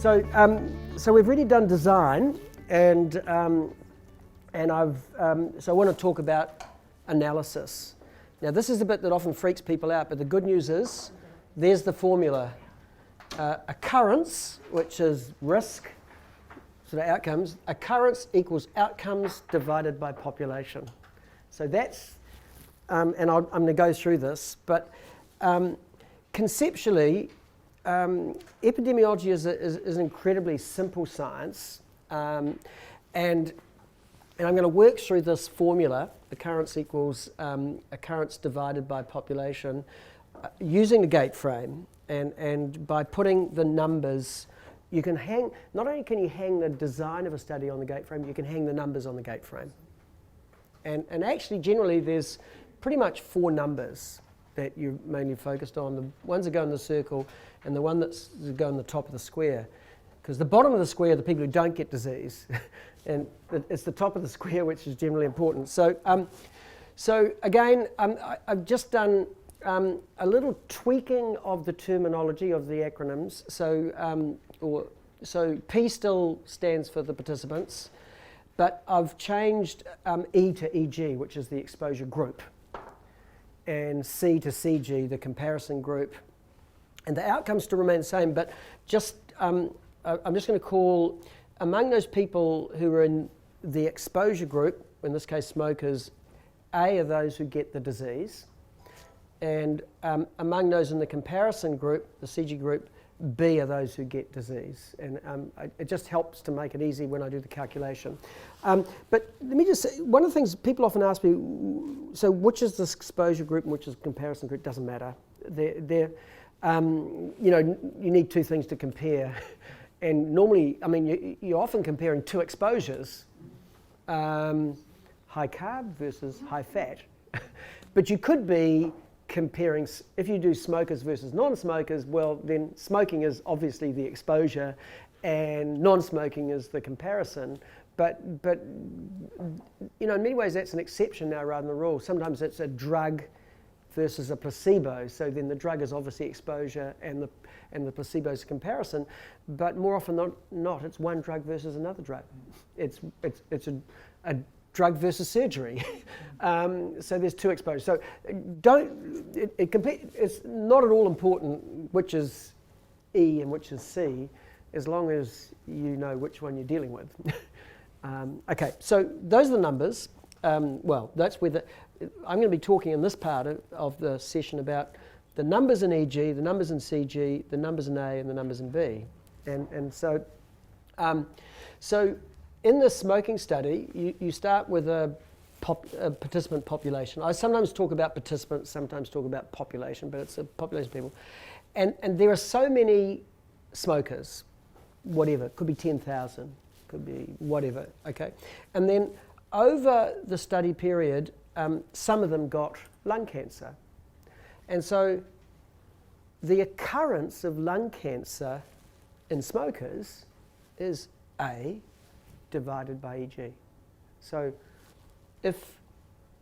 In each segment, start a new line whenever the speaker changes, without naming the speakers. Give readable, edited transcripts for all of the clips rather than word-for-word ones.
So we've already done design, and so I want to talk about analysis. Now this is the bit that often freaks people out, but the good news is there's the formula. Occurrence, which is risk, sort of outcomes, occurrence equals outcomes divided by population. So that's, and I'm going to go through this, but conceptually, epidemiology is an incredibly simple science, and I'm going to work through this formula, occurrence equals occurrence divided by population, using the gate frame, and by putting the numbers, you can hang, not only can you hang the design of a study on the gate frame, you can hang the numbers on the gate frame. And actually, generally, there's pretty much 4 numbers that you're mainly focused on. The ones that go in the circle and the one that's go in the top of the square. Because the bottom of the square are the people who don't get disease. And it's the top of the square which is generally important. So, so again, I've just done a little tweaking of the terminology of the acronyms. So P still stands for the participants, but I've changed E to EG, which is the exposure group, and C to CG, the comparison group, and the outcomes to remain the same, but just I'm just going to call, among those people who are in the exposure group, in this case smokers, A are those who get the disease, and among those in the comparison group, the CG group, B are those who get disease. And it just helps to make it easy when I do the calculation. But let me just say, one of the things people often ask me, so which is this exposure group and which is the comparison group? Doesn't matter. You know, you need 2 things to compare. And normally, I mean, you're often comparing 2 exposures, high carb versus high fat. But you could be comparing, if you do smokers versus non-smokers, well, then smoking is obviously the exposure and non-smoking is the comparison. But you know, in many ways that's an exception now rather than a rule. Sometimes it's a drug versus a placebo. So then the drug is obviously exposure and the placebo is comparison. But more often than not, it's one drug versus another drug. It's a drug versus surgery. So there's 2 exposures. So it's not at all important which is E and which is C, as long as you know which one you're dealing with. Okay, so those are the numbers. Well, that's where I'm going to be talking in this part of the session about the numbers in EG, the numbers in CG, the numbers in A, and the numbers in B. And so, so in the smoking study, you start with a participant population. I sometimes talk about participants, sometimes talk about population, but it's a population of people. And there are so many smokers, whatever, could be 10,000, could be whatever, okay? And then over the study period, some of them got lung cancer. And so the occurrence of lung cancer in smokers is A divided by EG. So if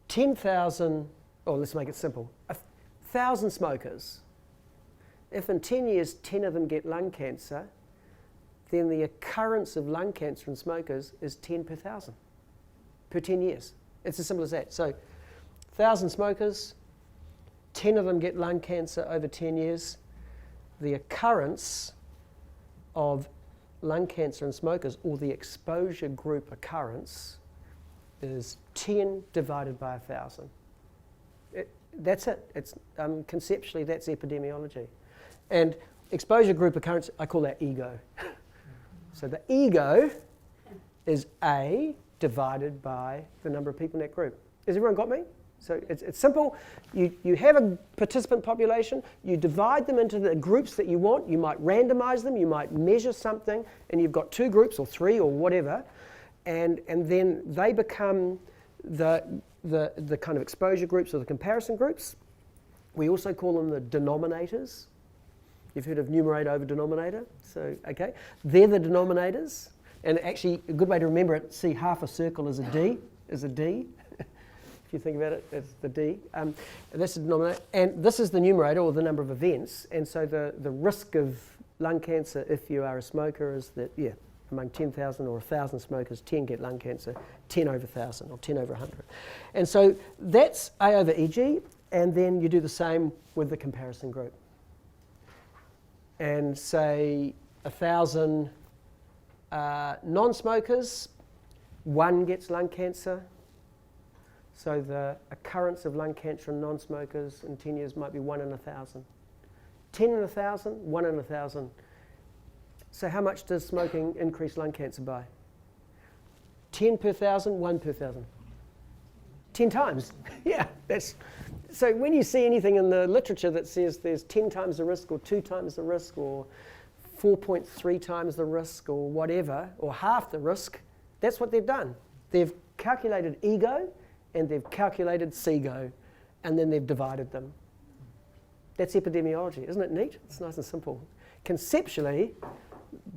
10,000, or let's make it simple, 1,000 smokers, if in 10 years 10 of them get lung cancer, then the occurrence of lung cancer in smokers is 10 per 1,000, per 10 years. It's as simple as that. So 1,000 smokers, 10 of them get lung cancer over 10 years, the occurrence of lung cancer in smokers, or the exposure group occurrence, is 10 divided by 1,000. That's it. It's conceptually, that's epidemiology. And exposure group occurrence, I call that ego. So the ego is A divided by the number of people in that group. Has everyone got me? So it's simple. You have a participant population, you divide them into the groups that you want, you might randomize them, you might measure something, and you've got 2 groups or 3 or whatever, and then they become the kind of exposure groups or the comparison groups. We also call them the denominators. You've heard of numerator over denominator, so okay. They're the denominators, and actually a good way to remember it, see half a circle is a D, If you think about it, it's the D. That's the denominator, and this is the numerator, or the number of events, and so the risk of lung cancer if you are a smoker is that, among 10,000 or 1,000 smokers, 10 get lung cancer, 10 over 1,000 or 10 over 100. And so that's A over EG, and then you do the same with the comparison group. And say 1,000 non-smokers, 1 gets lung cancer. So the occurrence of lung cancer in non-smokers in 10 years might be 1 in 1,000. 10 in 1,000, 1 in 1,000. So how much does smoking increase lung cancer by? 10 per 1,000, 1 per 1,000. 10 times. Yeah, that's... So when you see anything in the literature that says there's 10 times the risk or 2 times the risk or 4.3 times the risk or whatever, or half the risk, that's what they've done. They've calculated ego and they've calculated Segoe, and then they've divided them. That's epidemiology. Isn't it neat? It's nice and simple. Conceptually,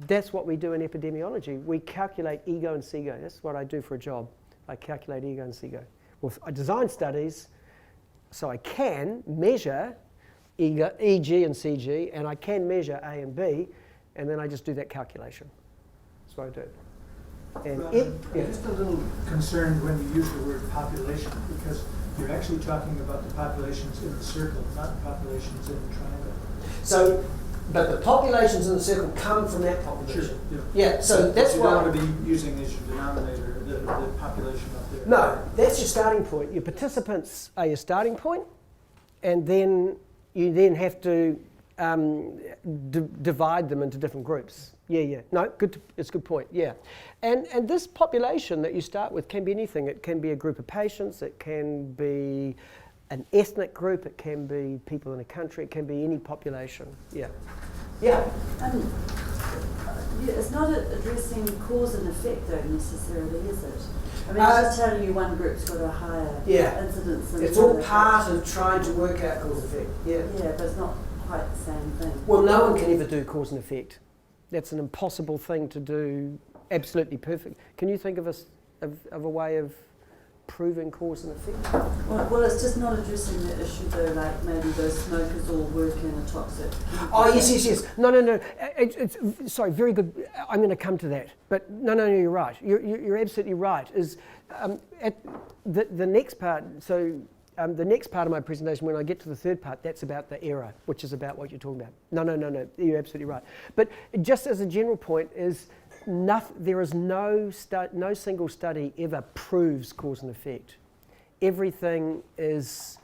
that's what we do in epidemiology. We calculate ego and Segoe. That's what I do for a job. I calculate ego and Segoe. Well, I design studies so I can measure ego, EG and CG, and I can measure A and B, and then I just do that calculation. That's what I do. And
I'm just a little concerned when you use the word population, because you're actually talking about the populations in the circle, not the populations in the triangle.
So, but the populations in the circle come from that population.
Sure,
yeah, so that's
you
why...
don't want to be using as your denominator the population up there.
No, that's your starting point. Your participants are your starting point, and then you then have to divide them into different groups. Yeah. No, it's a good point, yeah. And this population that you start with can be anything. It can be a group of patients, it can be an ethnic group, it can be people in a country, it can be any population, yeah. Yeah?
It's not addressing cause and effect though necessarily, is it? I mean, it's just telling you one group's got a higher incidence than
it's all part of trying to work out cause and effect, yeah.
Yeah, but it's not quite the same thing.
Well, no one can ever do cause and effect. That's an impossible thing to do absolutely perfect. Can you think of a way of proving cause and effect?
Well, it's just not addressing the issue though, like maybe those smokers all work in a toxic...
Oh, yes. No. Sorry, very good. I'm going to come to that. But no, you're right. You're absolutely right. Is at the next part, so the next part of my presentation, when I get to the third part, that's about the error, which is about what you're talking about. No, you're absolutely right. But just as a general point is, there is no single study ever proves cause and effect. Everything is,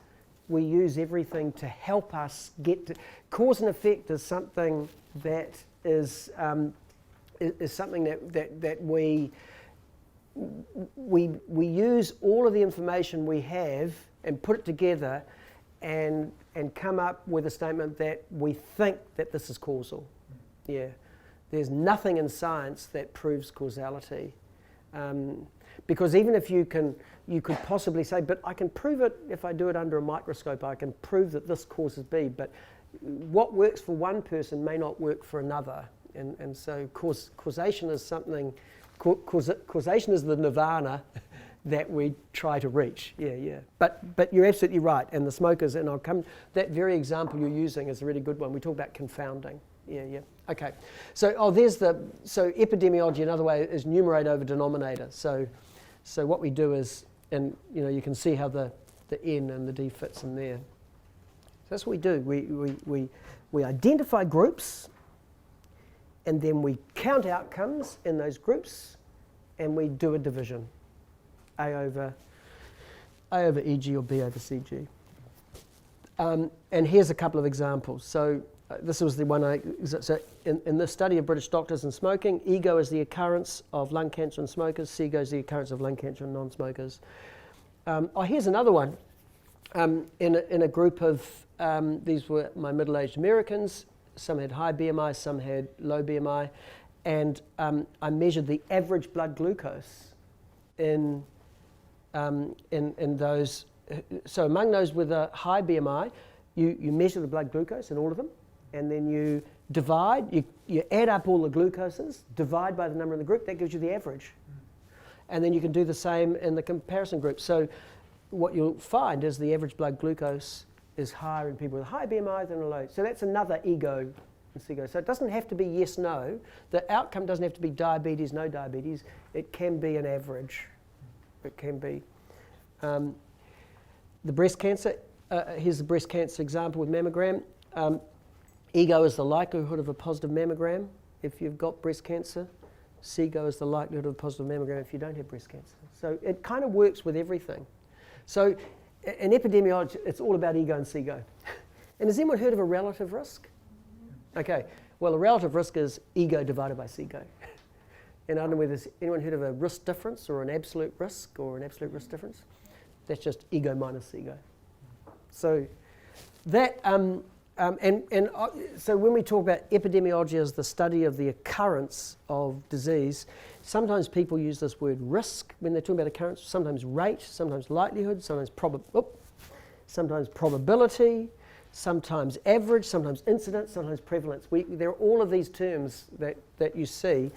we use everything to help us get to, cause and effect is something that is something that we use all of the information we have and put it together and come up with a statement that we think that this is causal. Yeah. There's nothing in science that proves causality. Because even if you could possibly say, but I can prove it if I do it under a microscope, I can prove that this causes B, but what works for one person may not work for another. And so causation is something, causation is the nirvana that we try to reach. Yeah. But you're absolutely right. And the smokers, and I'll come, that very example you're using is a really good one. We talk about confounding. Yeah. Okay. So epidemiology, another way, is numerator over denominator. So what we do is, and you can see how the N and the D fits in there. So that's what we do. We identify groups, and then we count outcomes in those groups, and we do a division. A over EG or B over CG. And here's a couple of examples. So this was the one so in this study of British doctors and smoking, ego is the occurrence of lung cancer in smokers, Segoe is the occurrence of lung cancer in non-smokers. Here's another one. In a group of, these were my middle-aged Americans, some had high BMI, some had low BMI, and I measured the average blood glucose in those. So among those with a high BMI, you measure the blood glucose in all of them, and then you divide, you add up all the glucoses, divide by the number in the group, that gives you the average. And then you can do the same in the comparison group. So what you'll find is the average blood glucose is higher in people with a high BMI than a low. So that's another ego SEGO. So it doesn't have to be yes, no. The outcome doesn't have to be diabetes, no diabetes. It can be an average. It can be. The breast cancer, here's the breast cancer example with mammogram. Ego is the likelihood of a positive mammogram if you've got breast cancer. Segoe is the likelihood of a positive mammogram if you don't have breast cancer. So it kind of works with everything. So in epidemiology, it's all about ego and Segoe. And has anyone heard of a relative risk? Okay, well, a relative risk is ego divided by Segoe. And I don't know whether anyone heard of a risk difference or an absolute risk or an absolute risk difference. That's just ego minus Segoe. So that, so when we talk about epidemiology as the study of the occurrence of disease, sometimes people use this word risk when they're talking about occurrence, sometimes rate, sometimes likelihood, sometimes probability, sometimes average, sometimes incidence, sometimes prevalence. There are all of these terms that you see,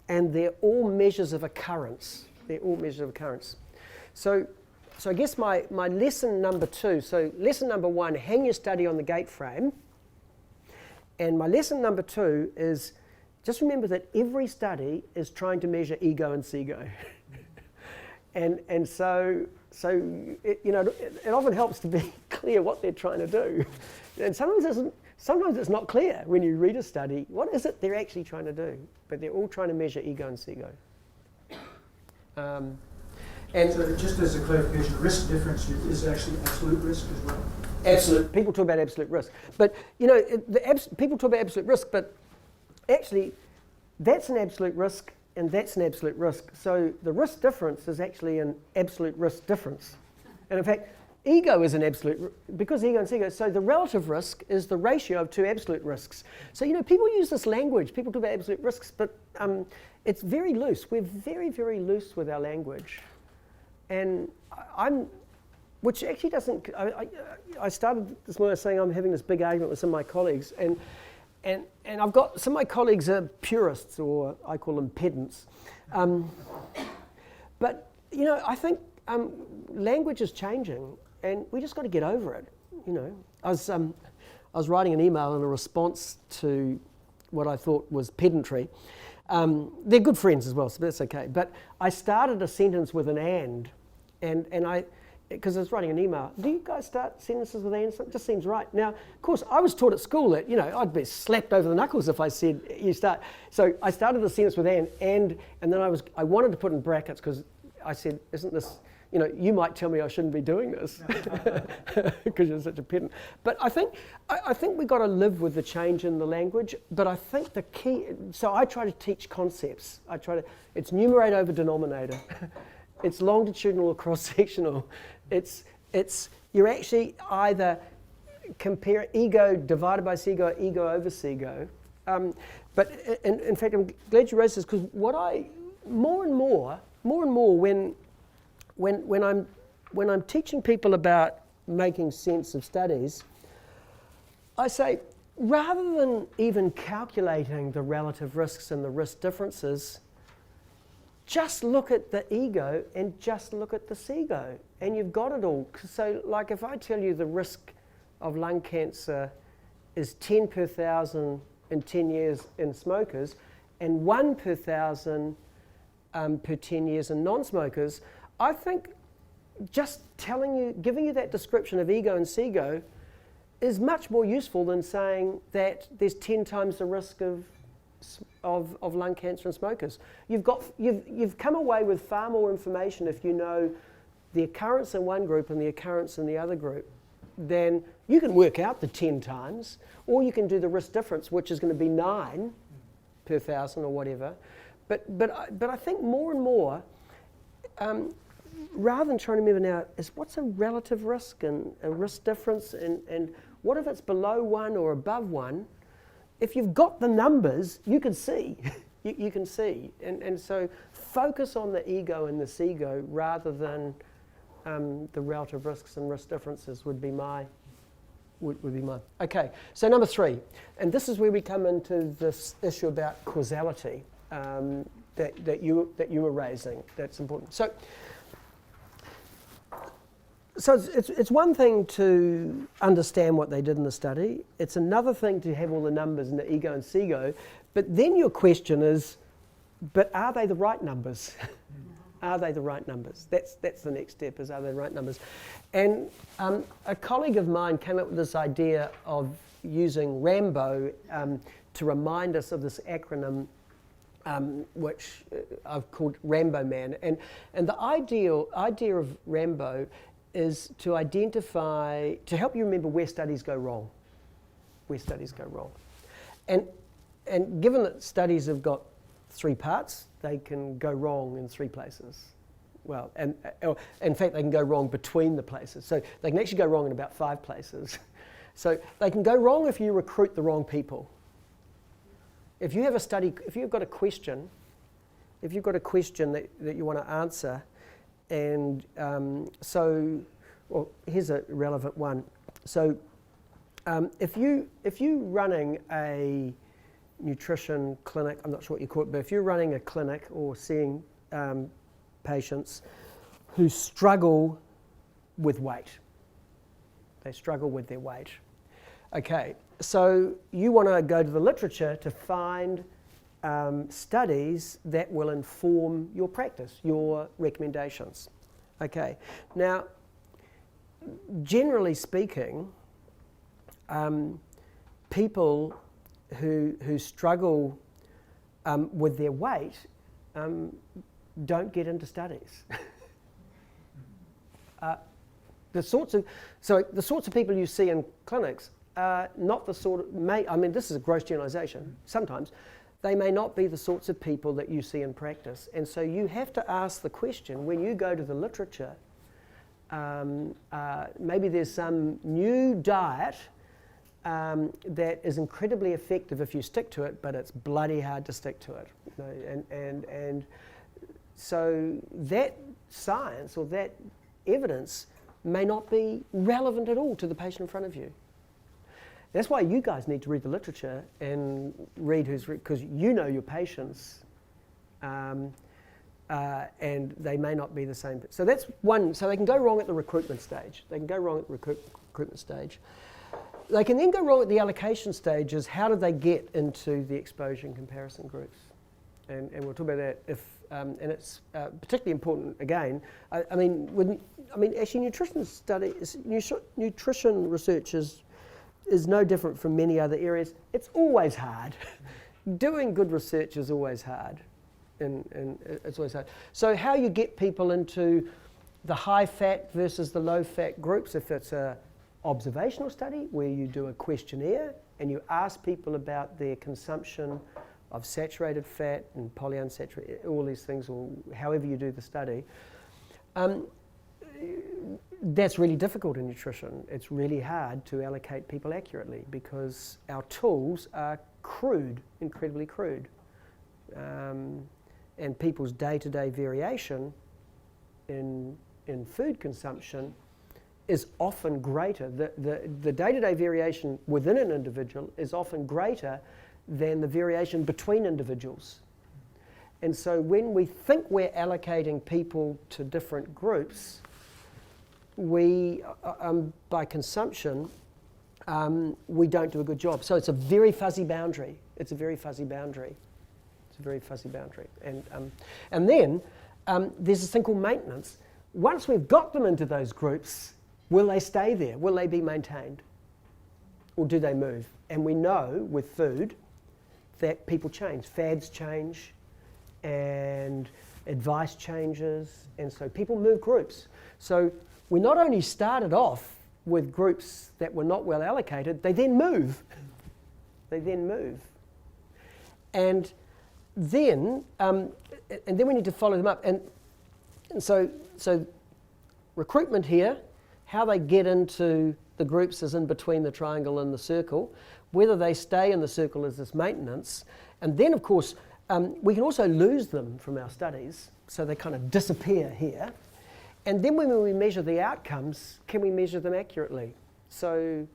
and they're all measures of occurrence. They're all measures of occurrence. So I guess my lesson number 2, so lesson number 1, hang your study on the gate frame. And my lesson number 2 is just remember that every study is trying to measure ego and Segoe. and so it often helps to be clear what they're trying to do. And sometimes it's not clear when you read a study, what is it they're actually trying to do? But they're all trying to measure ego and Segoe.
And so just as a clarification, risk difference is actually absolute risk as well?
Absolute. People talk about absolute risk. But, people talk about absolute risk, but actually, that's an absolute risk and that's an absolute risk. So the risk difference is actually an absolute risk difference. And in fact, ego is an absolute, because ego and Segoe, so the relative risk is the ratio of two absolute risks. So, people use this language, people talk about absolute risks, but it's very loose. We're very, very loose with our language. And which actually doesn't, I started this morning saying I'm having this big argument with some of my colleagues, and I've got, some of my colleagues are purists, or I call them pedants. But, I think language is changing, and we just got to get over it, I was writing an email in a response to what I thought was pedantry. They're good friends as well, so that's okay. But I started a sentence with an and because I was writing an email. Do you guys start sentences with ands? It just seems right. Now, of course, I was taught at school that, I'd be slapped over the knuckles if I said you start. So I started the sentence with and then I wanted to put in brackets because I said, isn't this, you might tell me I shouldn't be doing this because you're such a pedant. But I think we've got to live with the change in the language. But I think the key, so I try to teach concepts. It's numerator over denominator. It's longitudinal or cross-sectional. You're actually either compare ego divided by Segoe, ego over Segoe. But in fact, I'm glad you raised this because more and more when I'm teaching people about making sense of studies, I say, rather than even calculating the relative risks and the risk differences, just look at the ego and just look at the Segoe, and you've got it all. So, like if I tell you the risk of lung cancer is 10 per 1,000 in 10 years in smokers, and 1 per 1,000 per 10 years in non-smokers, I think just giving you that description of ego and Segoe is much more useful than saying that there's 10 times the risk of lung cancer in smokers. You've come away with far more information if you know the occurrence in one group and the occurrence in the other group. Then you can work out the 10 times, or you can do the risk difference, which is going to be 9 per 1,000 or whatever. But I think more and more, rather than trying to remember now, is what's a relative risk and a risk difference, and what if it's below 1 or above 1? If you've got the numbers, you can see. you can see. And so focus on the ego and the Segoe rather than the relative risks and risk differences would be mine. Okay, so number 3. And this is where we come into this issue about causality that you were raising. That's important. So so it's one thing to understand what they did in the study. It's another thing to have all the numbers in the ego and Segoe. But then your question is, but are they the right numbers? Are they the right numbers? That's the next step, is are they the right numbers? And a colleague of mine came up with this idea of using Rambo to remind us of this acronym which I've called Rambo Man. And the idea of Rambo is to identify, to help you remember where studies go wrong. Where studies go wrong. And given that studies have got 3 parts, they can go wrong in 3 places. Well, and in fact, they can go wrong between the places. So they can actually go wrong in about 5 places. So they can go wrong if you recruit the wrong people. If you have a study, if you've got a question that you want to answer, and well, here's a relevant one. So if you're running a nutrition clinic, I'm not sure what you call it, but if you're running a clinic or seeing patients who struggle with weight, they struggle with their weight. Okay, so you want to go to the literature to find studies that will inform your practice, your recommendations. Okay, now, generally speaking, people who struggle with their weight don't get into studies. The sorts of people you see in clinics are not the sort of, I mean, this is a gross generalization, sometimes, they may not be the sorts of people that you see in practice. And so you have to ask the question, when you go to the literature, maybe there's some new diet that is incredibly effective if you stick to it, but it's bloody hard to stick to it. You know, and so that science or that evidence may not be relevant at all to the patient in front of you. That's why you guys need to read the literature and read because you know your patients, and they may not be the same. So that's one. So they can go wrong at the recruitment stage. They can go wrong at the recruitment stage. They can then go wrong at the allocation stage. Is how do they get into the exposure and comparison groups? And we'll talk about that if. And it's particularly important again. I mean, actually, nutrition research is no different from many other areas. It's always hard. Doing good research is always hard, and it's always hard. So how you get people into the high fat versus the low fat groups, if it's a observational study where you do a questionnaire and you ask people about their consumption of saturated fat and polyunsaturated, all these things, or however you do the study, that's really difficult in nutrition. It's really hard to allocate people accurately because our tools are crude, incredibly crude. And people's day-to-day variation in food consumption is often greater. The day-to-day variation within an individual is often greater than the variation between individuals. And so when we think we're allocating people to different groups, we, by consumption, we don't do a good job. So it's a very fuzzy boundary. It's a very fuzzy boundary. It's a very fuzzy boundary. And then there's this thing called maintenance. Once we've got them into those groups, will they stay there? Will they be maintained? Or do they move? And we know with food that people change. Fads change and advice changes. And so people move groups. So we not only started off with groups that were not well allocated, they then move. They then move. And then we need to follow them up. And so recruitment here, how they get into the groups is in between the triangle and the circle. Whether they stay in the circle is this maintenance. And then, of course, we can also lose them from our studies, so they kind of disappear here. And then when we measure the outcomes, can we measure them accurately? So,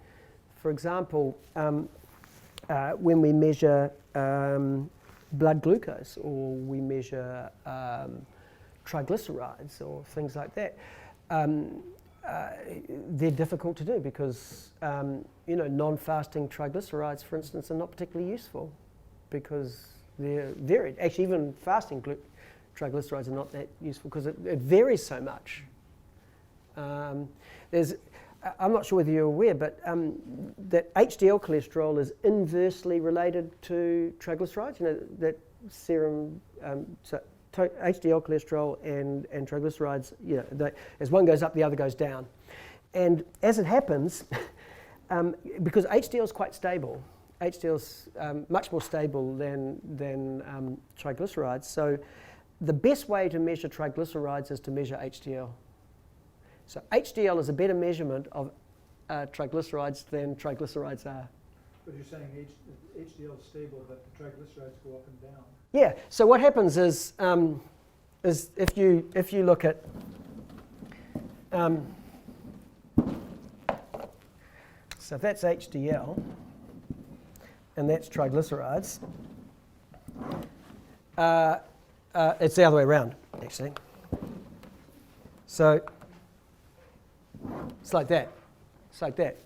for example, when we measure blood glucose, or we measure triglycerides, or things like that, they're difficult to do because, non-fasting triglycerides, for instance, are not particularly useful because they're varied. Actually, even fasting triglycerides are not that useful because it varies so much. I'm not sure whether you're aware, but that HDL cholesterol is inversely related to triglycerides. That serum, HDL cholesterol and triglycerides, as one goes up, the other goes down. And as it happens, because HDL is quite stable, HDL's much more stable than triglycerides. So the best way to measure triglycerides is to measure HDL. So HDL is a better measurement of triglycerides than triglycerides are.
But you're saying HDL is stable, but the triglycerides go up and down.
Yeah. So what happens is if you look at so that's HDL and that's triglycerides. It's the other way around, actually. So it's like that. It's like that.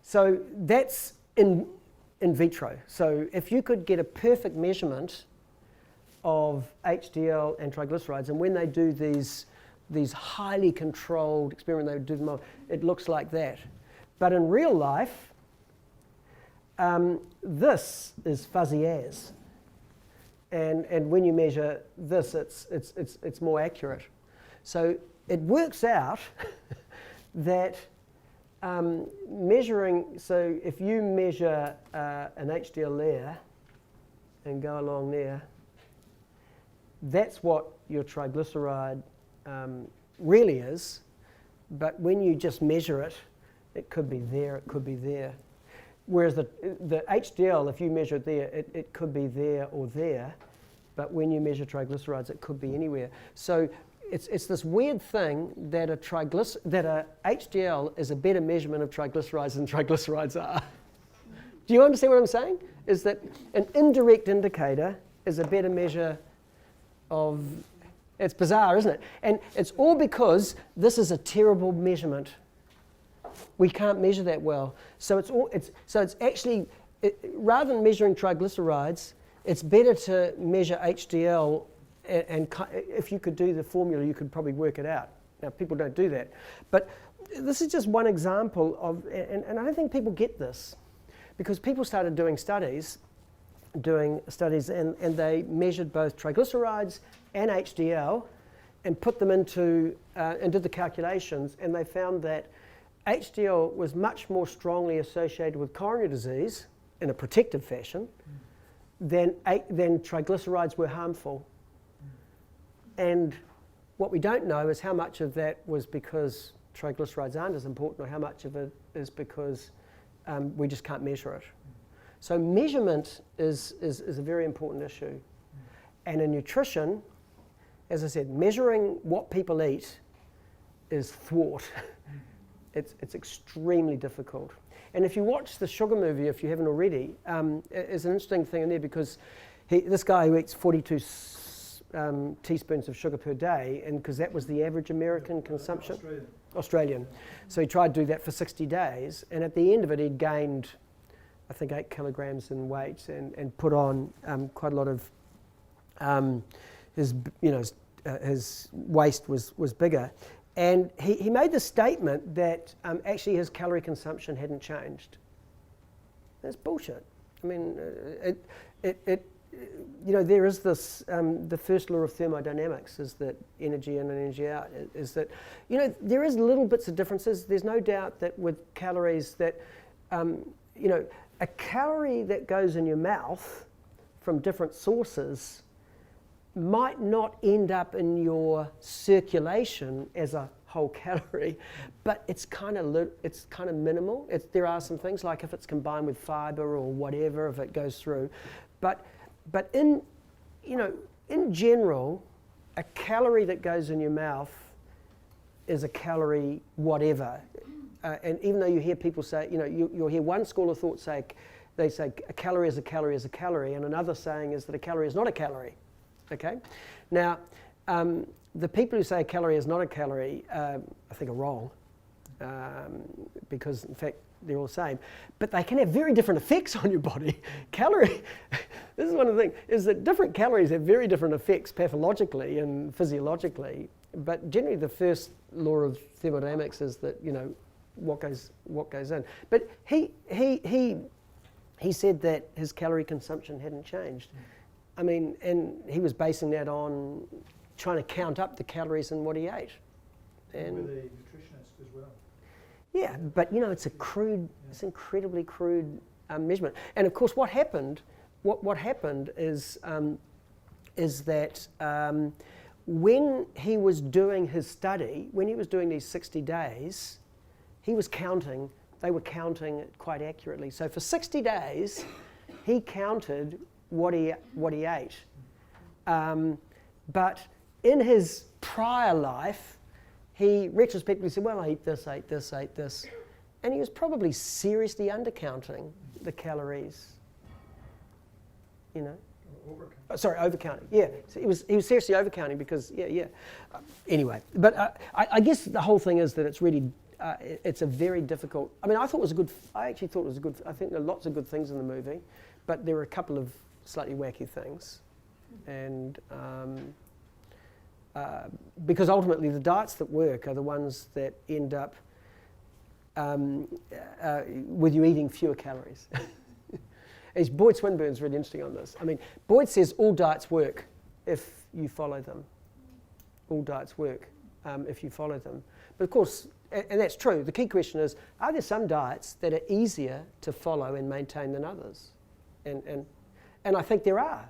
So that's in vitro. So if you could get a perfect measurement of HDL and triglycerides, and when they do these highly controlled experiments, they do them, it looks like that. But in real life, this is fuzzy as. And when you measure this, it's more accurate. So it works out that measuring, so if you measure an HDL there and go along there, that's what your triglyceride really is. But when you just measure it, it could be there, it could be there. Whereas the HDL, if you measure it there, it could be there or there. But when you measure triglycerides, it could be anywhere. So it's this weird thing that a HDL is a better measurement of triglycerides than triglycerides are. Do you understand what I'm saying? Is that an indirect indicator is a better measure of, it's bizarre, isn't it? And it's all because this is a terrible measurement. We can't measure that well. So it's actually, rather than measuring triglycerides, it's better to measure HDL, and if you could do the formula, you could probably work it out. Now, people don't do that. But this is just one example of, and I don't think people get this, because people started doing studies, and they measured both triglycerides and HDL and put them into, and did the calculations, and they found that HDL was much more strongly associated with coronary disease in a protective fashion than triglycerides were harmful. And what we don't know is how much of that was because triglycerides aren't as important, or how much of it is because we just can't measure it. So measurement is a very important issue. And in nutrition, as I said, measuring what people eat is thwart. It's extremely difficult. And if you watch the Sugar movie, if you haven't already, there's an interesting thing in there, because this guy who eats 42 teaspoons of sugar per day, and because that was the average American consumption. Australian. So he tried to do that for 60 days, and at the end of it, he'd gained, I think, 8 kilograms in weight, and put on quite a lot of his waist was bigger. And he made the statement that actually his calorie consumption hadn't changed. That's bullshit. I mean, there is this, the first law of thermodynamics is that energy in and energy out, is that, there is little bits of differences. There's no doubt that with calories that, a calorie that goes in your mouth from different sources might not end up in your circulation as a whole calorie, but it's kind of minimal. There are some things, like if it's combined with fiber or whatever, if it goes through, but in general, a calorie that goes in your mouth is a calorie whatever. And even though you hear people say, you'll hear one school of thought say, they say a calorie is a calorie is a calorie, and another saying is that a calorie is not a calorie. Okay, now the people who say a calorie is not a calorie, I think, are wrong. because in fact they're all the same, but they can have very different effects on your body. This is one of the things, is that different calories have very different effects pathologically and physiologically, but generally the first law of thermodynamics is that, you know, what goes in. But he said that his calorie consumption hadn't changed. I mean, and he was basing that on trying to count up the calories in what he ate. And
with a nutritionist as well.
Yeah, but you know, it's it's incredibly crude measurement. And of course, what happened is that when he was doing his study, when he was doing these 60 days, he was counting. They were counting it quite accurately. So for 60 days, he counted what he ate. But in his prior life, he retrospectively said, well, I ate this. And he was probably seriously undercounting the calories, you know. Overcounting. Yeah, so he was seriously overcounting because, anyway, but I guess the whole thing is that it's really, it's a very difficult, I mean, I actually thought it was a good, I think there are lots of good things in the movie, but there were a couple of slightly wacky things. And because ultimately the diets that work are the ones that end up with you eating fewer calories. As Boyd Swinburne's really interesting on this. I mean, Boyd says all diets work if you follow them. All diets work if you follow them. But of course, and that's true, the key question is, are there some diets that are easier to follow and maintain than others? And I think there are.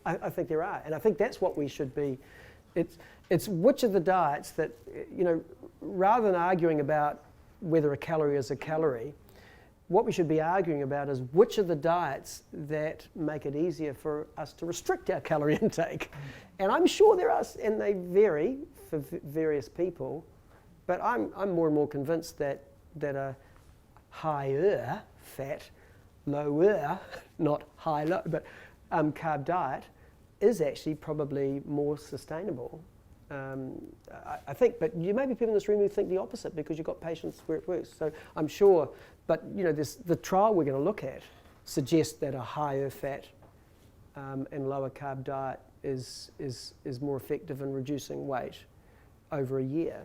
I think there are. And I think that's what we should be. It's which of the diets that, you know, rather than arguing about whether a calorie is a calorie, what we should be arguing about is which of the diets that make it easier for us to restrict our calorie intake. And I'm sure there are, and they vary for various people, but I'm more and more convinced that a higher fat, lower, not high, low, but carb diet is actually probably more sustainable. I think, but you may be people in this room who think the opposite because you've got patients where it works. So I'm sure, but you know, the trial we're going to look at suggests that a higher fat and lower carb diet is more effective in reducing weight over a year.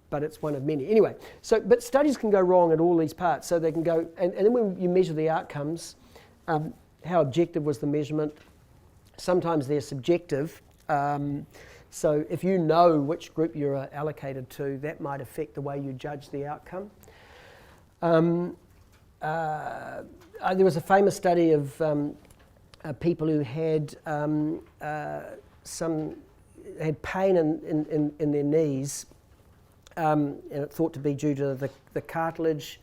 But it's one of many. Anyway, so, but studies can go wrong at all these parts. So they can go, and then when you measure the outcomes, how objective was the measurement? Sometimes they're subjective. So if you know which group you're allocated to, that might affect the way you judge the outcome. There was a famous study of people who had had pain in their knees, and it thought to be due to the cartilage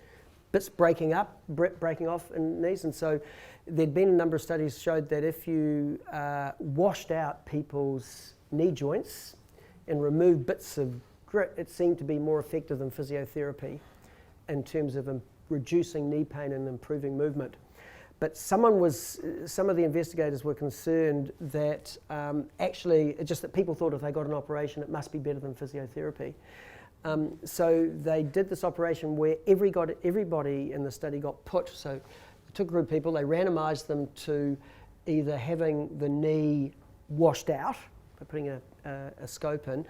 bits breaking off in knees, and so there'd been a number of studies showed that if you washed out people's knee joints and removed bits of grit, it seemed to be more effective than physiotherapy in terms of reducing knee pain and improving movement. But some of the investigators were concerned that actually, it's just that people thought if they got an operation, it must be better than physiotherapy. So they did this operation where everybody in the study got put, so they took a group of people, they randomized them to either having the knee washed out, by putting a scope in,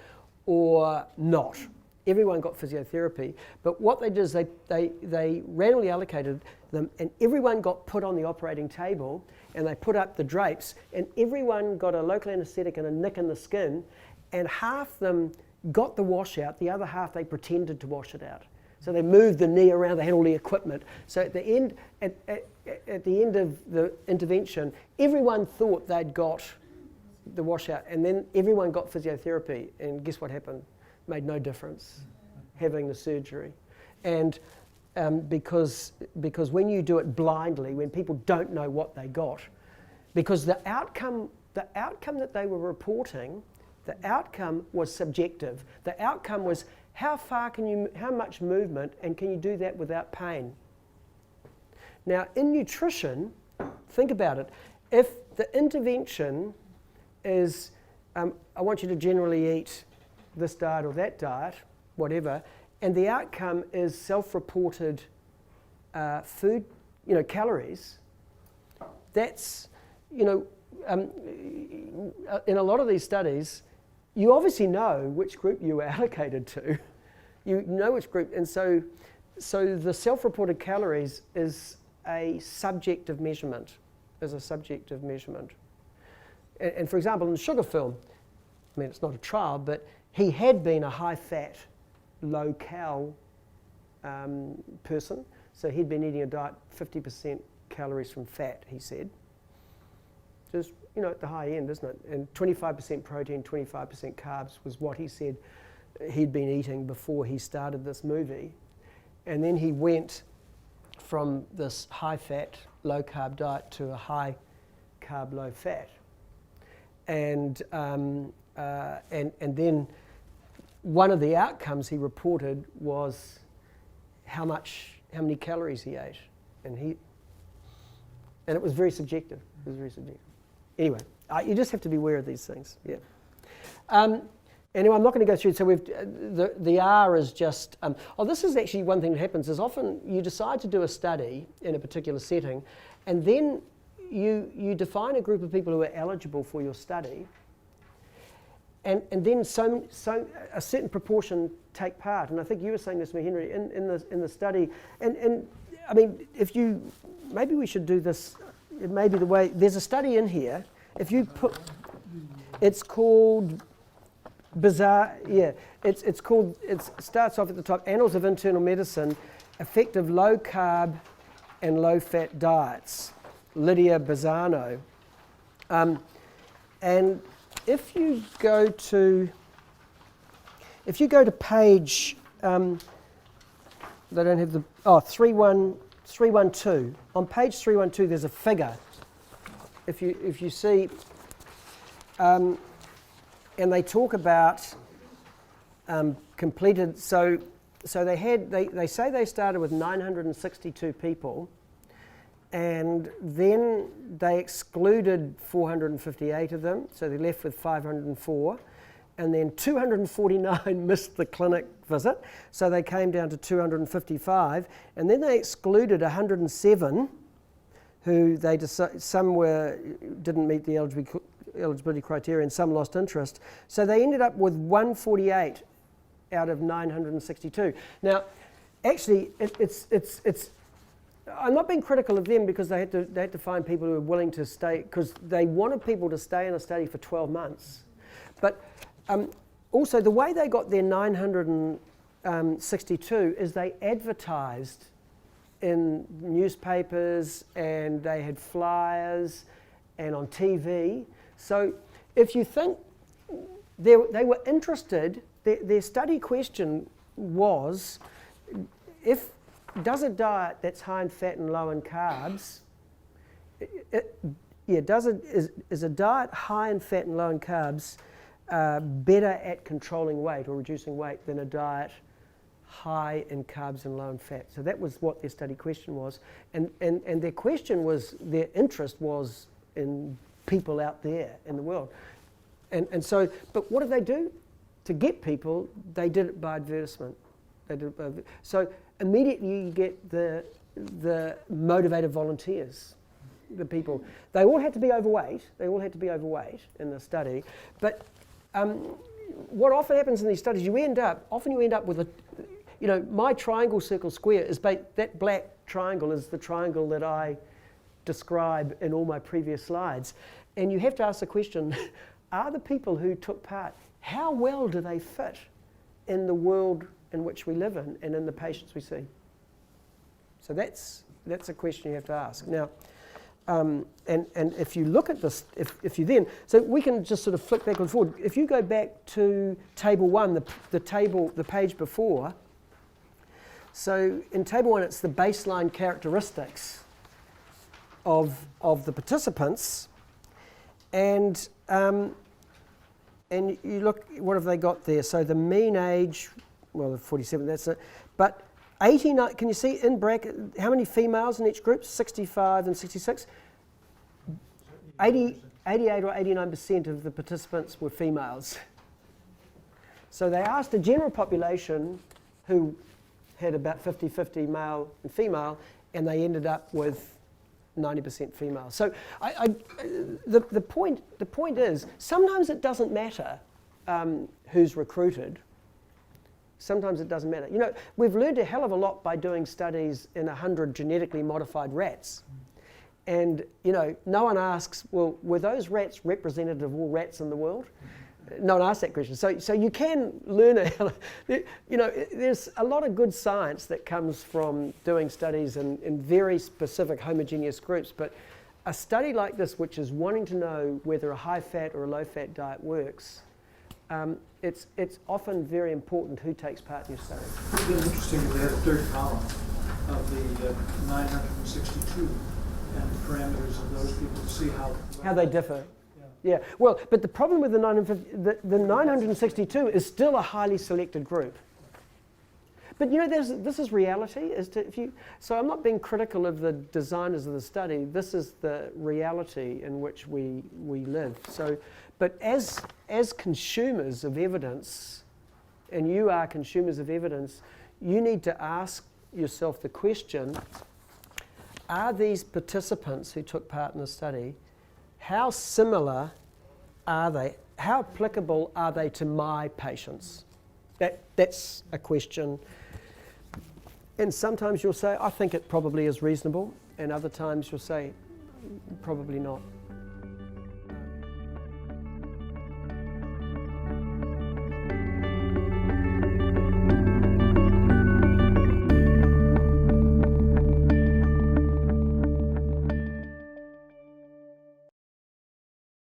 or not. Everyone got physiotherapy, but what they did is they randomly allocated them, and everyone got put on the operating table, and they put up the drapes, and everyone got a local anaesthetic and a nick in the skin, and half them got the washout, the other half they pretended to wash it out. So they moved the knee around, they had all the equipment. So at the end of the intervention, everyone thought they'd got the washout, and then everyone got physiotherapy, and guess what happened? Made no difference having the surgery. And because when you do it blindly, when people don't know what they got, because the outcome that they were reporting, the outcome was subjective. The outcome was how much movement, and can you do that without pain? Now in nutrition, think about it. If the intervention is, I want you to generally eat this diet or that diet, whatever, and the outcome is self-reported food, calories, that's, in a lot of these studies, you obviously know which group you were allocated to. You know which group, and so the self-reported calories is a subjective measurement, And for example, in the sugar film, I mean, it's not a trial, but he had been a high-fat, low-cal person, so he'd been eating a diet 50% calories from fat, he said. Just, at the high end, isn't it? And 25% protein, 25% carbs was what he said he'd been eating before he started this movie. And then he went from this high-fat, low-carb diet to a high-carb, low-fat. And then one of the outcomes he reported was how many calories he ate, and it was very subjective. Anyway, you just have to be aware of these things. Yeah. Anyway, I'm not going to go through. So the R is just. This is actually one thing that happens. Is often you decide to do a study in a particular setting, and then you define a group of people who are eligible for your study, and then so a certain proportion take part. And I think you were saying this to me, Henry, in the study. And I mean, maybe we should do this. It may be the way. There's a study in here. If you put, it's called Bizarre. Yeah, it's called. It starts off at the top. Annals of Internal Medicine: Effective Low Carb and Low Fat Diets. Lydia Bazzano. And if you go to page, they don't have the 312. On page 312, there's a figure. If you see, and they talk about completed. So they say they started with 962 people. And then they excluded 458 of them, so they left with 504. And then 249 missed the clinic visit, so they came down to 255. And then they excluded 107 who they some didn't meet the eligibility criteria and some lost interest. So they ended up with 148 out of 962. Now, actually, it's I'm not being critical of them because they had to find people who were willing to stay, because they wanted people to stay in a study for 12 months. But also the way they got their 962 is they advertised in newspapers and they had flyers and on TV. So if you think they were interested, their study question was, does a diet that's high in fat and low in carbs, is a diet high in fat and low in carbs better at controlling weight or reducing weight than a diet high in carbs and low in fat? So that was what their study question was. And their question was, their interest was in people out there in the world. And so, but what did they do? To get people, they did it by advertisement. So immediately you get the motivated volunteers, the people. They all had to be overweight. In the study. But what often happens in these studies, you end up with my triangle, circle, square is that black triangle is the triangle that I describe in all my previous slides. And you have to ask the question, are the people who took part, how well do they fit in the world in which we live in and in the patients we see? So that's a question you have to ask. Now, and if you look at this, if you then, so we can just sort of flick back and forward. If you go back to table 1, the page before, so in table 1 it's the baseline characteristics of the participants, and you look, what have they got there? So the mean age, well, 47, that's it. But 89, can you see in bracket how many females in each group? 65 and 66. 88 or 89% of the participants were females. So they asked a general population who had about 50-50 male and female, and they ended up with 90% female. So the point is, sometimes it doesn't matter who's recruited. Sometimes it doesn't matter. You know, we've learned a hell of a lot by doing studies in 100 genetically modified rats. And, you know, no one asks, well, were those rats representative of all rats in the world? No one asks that question. So you can learn you know, there's a lot of good science that comes from doing studies in very specific homogeneous groups, but a study like this, which is wanting to know whether a high-fat or a low-fat diet works, it's often very important who takes part in your study.
It's been interesting to have a third column of the 962 and the parameters of those people to see how
they differ. Yeah, well, but the problem with the 962 is still a highly selected group. But you know, this is reality. So I'm not being critical of the designers of the study. This is the reality in which we live. So, but as consumers of evidence, and you are consumers of evidence, you need to ask yourself the question: are these participants who took part in the study, how similar are they? How applicable are they to my patients? That's a question. And sometimes you'll say, I think it probably is reasonable, and other times you'll say, probably not.